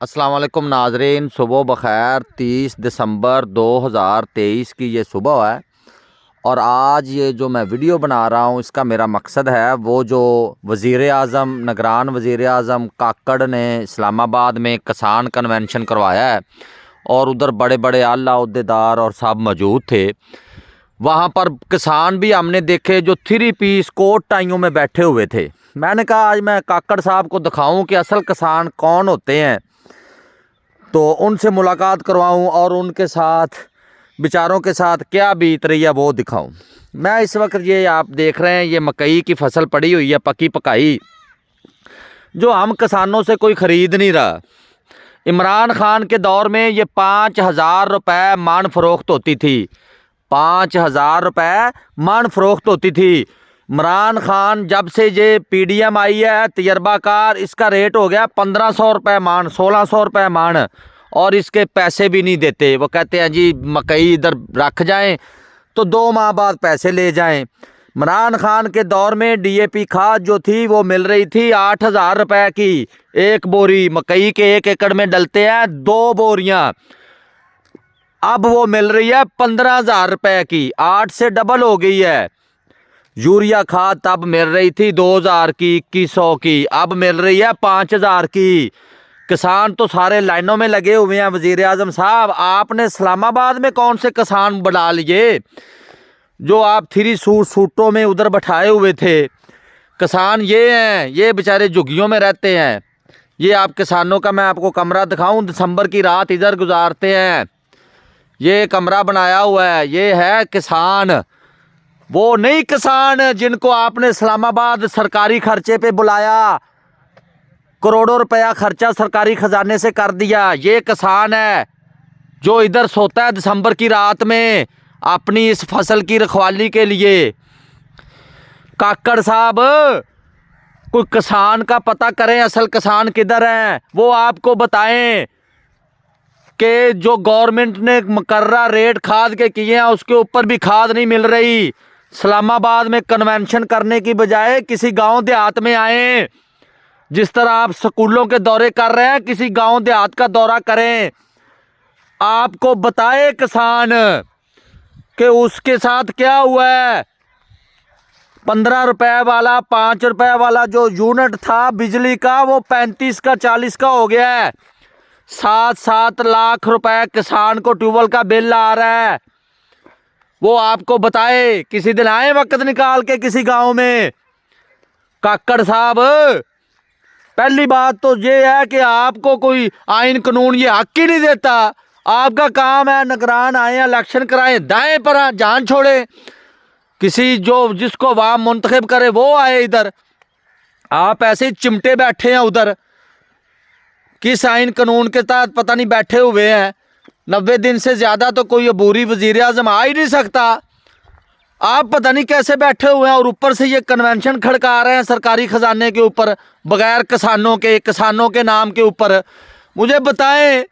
अस्सलाम वालेकुम नाजरीन, सुबह बखैर। 30 दिसंबर 2023 की ये सुबह है और आज ये जो मैं वीडियो बना रहा हूँ इसका मेरा मकसद है वो जो वज़ीर आज़म निगरान वज़ीर आज़म काकड़ ने इस्लामाबाद में किसान कन्वेंशन करवाया है और उधर बड़े बड़े आला ओहदेदार और सब मौजूद थे। वहाँ पर किसान भी हमने देखे जो 3 पीस कोट टाइयों में बैठे हुए थे। मैंने कहा आज मैं काकड़ साहब को दिखाऊं कि असल किसान कौन होते हैं, तो उनसे मुलाकात करवाऊं और उनके साथ बेचारों के साथ क्या बीत रही है वो दिखाऊं। मैं इस वक्त ये आप देख रहे हैं ये मकई की फसल पड़ी हुई है पकी पकाई, जो हम किसानों से कोई ख़रीद नहीं रहा। इमरान खान के दौर में ये 5,000 रुपये मन फ़रोख्त होती थी, 5,000 रुपये मन फ़रोख्त होती थी। इमरान खान जब से ये पीडीएम आई है तजर्बाकार, इसका रेट हो गया 1,500 रुपये मन, 1,600 रुपये मन, और इसके पैसे भी नहीं देते। वो कहते हैं जी मकई इधर रख जाएं तो 2 माह बाद पैसे ले जाएं। इमरान खान के दौर में डीएपी खाद जो थी वो मिल रही थी 8,000 रुपये की एक बोरी। मकई के 1 एकड़ में डलते हैं 2 बोरियां, अब वो मिल रही है 15,000 रुपये की, 8 से डबल हो गई है। यूरिया खाद तब मिल रही थी 2,000 की, 2,100 की, अब मिल रही है 5,000 की। किसान तो सारे लाइनों में लगे हुए हैं। वज़ीर आज़म साहब, आपने इस्लामाबाद में कौन से किसान बढ़ा लिए जो आप 3 सूटों में उधर बैठाए हुए थे? किसान ये हैं, ये बेचारे झुग्गियों में रहते हैं। ये आप किसानों का मैं आपको कमरा दिखाऊं, दिसंबर की रात इधर गुजारते हैं। ये कमरा बनाया हुआ है, ये है किसान। वो नहीं किसान जिनको आपने इस्लामाबाद सरकारी खर्चे पे बुलाया, करोड़ों रुपया खर्चा सरकारी खजाने से कर दिया। ये किसान है जो इधर सोता है दिसंबर की रात में अपनी इस फसल की रखवाली के लिए। काकड़ साहब, कोई किसान का पता करें, असल किसान किधर है वो आपको बताएं कि जो गवर्नमेंट ने मुकर्रर रेट खाद के किए हैं उसके ऊपर भी खाद नहीं मिल रही। इस्लामाबाद में कन्वेंशन करने की बजाय किसी गांव देहात में आए, जिस तरह आप स्कूलों के दौरे कर रहे हैं किसी गांव देहात का दौरा करें। आपको बताए किसान कि उसके साथ क्या हुआ है। 15 रुपए वाला, 5 रुपए वाला जो यूनिट था बिजली का वो 35 का 40 का हो गया है। 7-7 लाख रुपए किसान को ट्यूबवेल का बिल आ रहा है। वो आपको बताए, किसी दिन आए वक्त निकाल के किसी गांव में। काकड़ साहब, पहली बात तो ये है कि आपको कोई आइन कानून ये हक ही नहीं देता। आपका काम है निगरान आए, इलेक्शन कराए, दाएं पर जान छोड़े, किसी जो जिसको अवाम मुंतखब करे वो आए इधर। आप ऐसे ही चिमटे बैठे हैं उधर, किस आइन कानून के तहत पता नहीं बैठे हुए हैं। 90 दिन से ज़्यादा तो कोई अबूरी वज़ीर आज़म आ ही नहीं सकता। आप पता नहीं कैसे बैठे हुए हैं और ऊपर से ये कन्वेंशन खड़का रहे हैं सरकारी खजाने के ऊपर, बगैर किसानों के नाम के ऊपर। मुझे बताएं,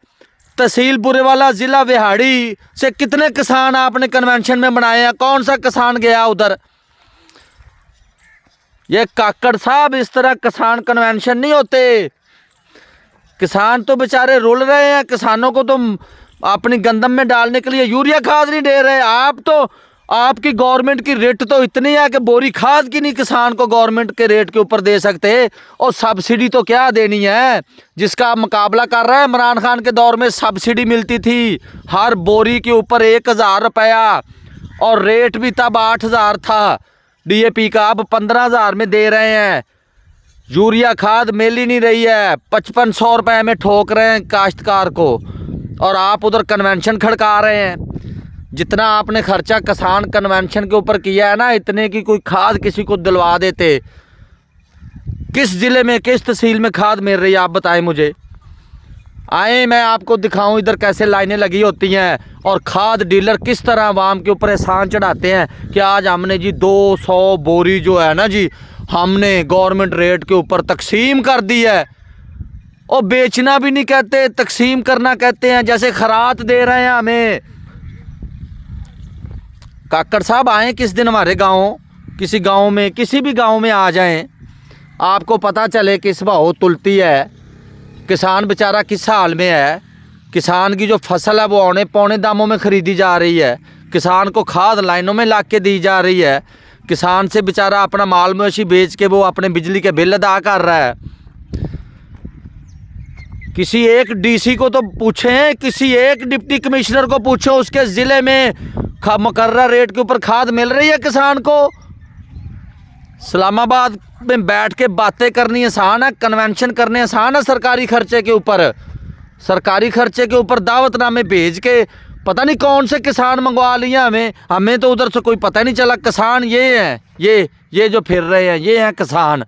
तहसील बुरेवाला, ज़िला विहाड़ी से कितने किसान आपने कन्वेंशन में बनाए हैं? कौन सा किसान गया उधर? ये काकड़ साहब, इस तरह किसान कन्वेंशन नहीं होते। किसान तो बेचारे रुल रहे हैं, किसानों को तो अपनी गंदम में डालने के लिए यूरिया खाद नहीं दे रहे। आप तो, आपकी गवर्नमेंट की रेट तो इतनी है कि बोरी खाद की नहीं किसान को गवर्नमेंट के रेट के ऊपर दे सकते, और सब्सिडी तो क्या देनी है जिसका आप मुकाबला कर रहे हैं। इमरान खान के दौर में सब्सिडी मिलती थी हर बोरी के ऊपर 1,000 रुपया, और रेट भी तब 8,000 था डीएपी का, अब 15,000 में दे रहे हैं। यूरिया खाद मिल ही नहीं रही है, 5500 रुपये में ठोक रहे हैं काश्तकार को, और आप उधर कन्वेंशन खड़का रहे हैं। जितना आपने खर्चा किसान कन्वेंशन के ऊपर किया है ना, इतने की कोई खाद किसी को दिलवा देते। किस ज़िले में, किस तहसील में खाद मिल रही है आप बताएं मुझे। आए मैं आपको दिखाऊं इधर कैसे लाइनें लगी होती हैं और खाद डीलर किस तरह आवाम के ऊपर एहसान चढ़ाते हैं कि आज हमने जी 200 बोरी जो है ना जी, हमने गवर्नमेंट रेट के ऊपर तकसीम कर दी है। और बेचना भी नहीं कहते, तकसीम करना कहते हैं, जैसे खरात दे रहे हैं हमें। काकड़ साहब, आए किस दिन हमारे गांव, किसी गांव में, किसी भी गांव में आ जाएं, आपको पता चले किस भाव तुलती है। किसान बेचारा किस हाल में है। किसान की जो फसल है वो औने पौने दामों में ख़रीदी जा रही है। किसान को खाद लाइनों में ला के दी जा रही है। किसान से बेचारा अपना माल मवेशी बेच के वो अपने बिजली के बिल अदा कर रहा है। किसी एक डीसी को तो पूछें, किसी एक डिप्टी कमिश्नर को पूछो, उसके ज़िले में मुकर्रर रेट के ऊपर खाद मिल रही है किसान को। इस्लामाबाद में बैठ के बातें करनी आसान है, कन्वेंशन करने आसान है। सरकारी खर्चे के ऊपर दावतनामे भेज के पता नहीं कौन से किसान मंगवा लिया। हमें तो उधर से कोई पता नहीं चला। किसान ये हैं, ये जो फिर रहे हैं ये हैं किसान।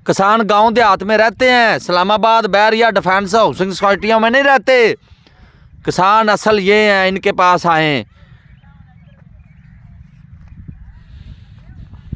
किसान गांव देहात में रहते हैं, इस्लामाबाद बैरिया डिफेंस हाउसिंग सोसाइटियों में नहीं रहते। किसान असल ये हैं, इनके पास आए।